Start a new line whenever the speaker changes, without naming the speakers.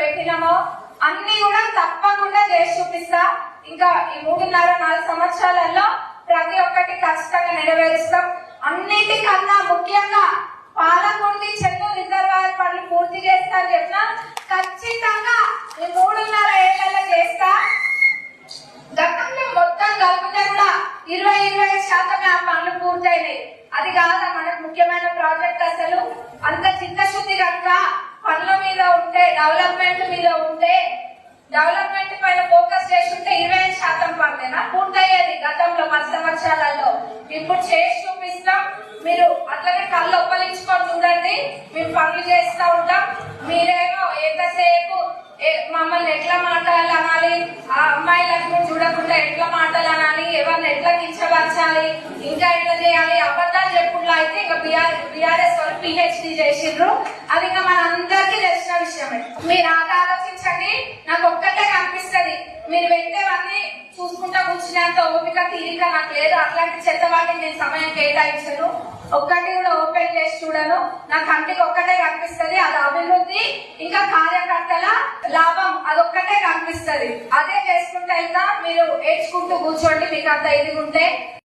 పెట్టినామో అన్ని కూడా తప్పకుండా చేసి చూపిస్తా. ఇంకా ఈ 3.5-4 సంవత్సరాలలో ప్రతి ఒక్కటి ఖచ్చితంగా నెరవేరుస్తాం. అన్నిటికన్నా ముఖ్యంగా పాలకుర్తి చెన్నూరు రిజర్వాయర్ పనులు పూర్తి చేస్తా అని చెప్పిన ఖచ్చితంగా ఈ 3.5 ఏళ్లలో చేస్తా. గతంలో మొత్తం కలిపితే కూడా 20-25% ఆ పనులు పూర్తయినాయి. అది కాదా మనకు ముఖ్యమైన ప్రాజెక్ట్. అసలు అంత చిత్తశుద్ధి కనుక పనుల మీద ఉంటే, డెవలప్మెంట్ మీద ఉంటే, డెవలప్మెంట్ పైన ఫోకస్ చేస్తుంటే 25% పనులేనా పూర్తయ్యేది గతంలో 10 సంవత్సరాలలో. ఇప్పుడు చేసి చూపిస్తాం. మీరు అట్లనే కళ్ళు ఒప్పలించుకొని చూడండి. మేము పనులు చేస్తూ ఉంటాం. మీరేమో ఎంతసేపు మమ్మల్ని ఎట్లా మాటలు అనాలి, ఆ అమ్మాయిలను చూడకుండా ఎట్లా మాటలు అనాలి, ఎవరిని ఎట్లా కించపరచాలి, ఇంకా ఎట్లా చేయాలి, అబద్ధాలు చెప్పుడులో అయితే ఇంకా బీఆర్ఎస్ వాళ్ళు పిహెచ్డి చేసిండ్రు. అది ఇంకా మన అందరికీ తెలిసిన విషయమే. మీరు ఆలోచించండి. నాకు ఒక్కటే కనిపిస్తుంది, మీరు పెట్టేవన్నీ చూసుకుంటా కూర్చునేంత ఓపిక తీరిక నాకు లేదు. అట్లాంటి చెత్త వాటికి నేను సమయం కేటాయించను. ఒక్కటి కూడా ఓపెన్ చేసి చూడను. నా కంటికి ఒక్కటే కనిపిస్తుంది, అది అభివృద్ధి ఇంకా కార్యకర్తల లాభం. అదొక్కటే కనిపిస్తుంది. అదే చేసుకుంటే వెళ్తా. మీరు ఏడ్చుకుంటూ కూర్చోండి మీకు అంత ఎదుగుంటే.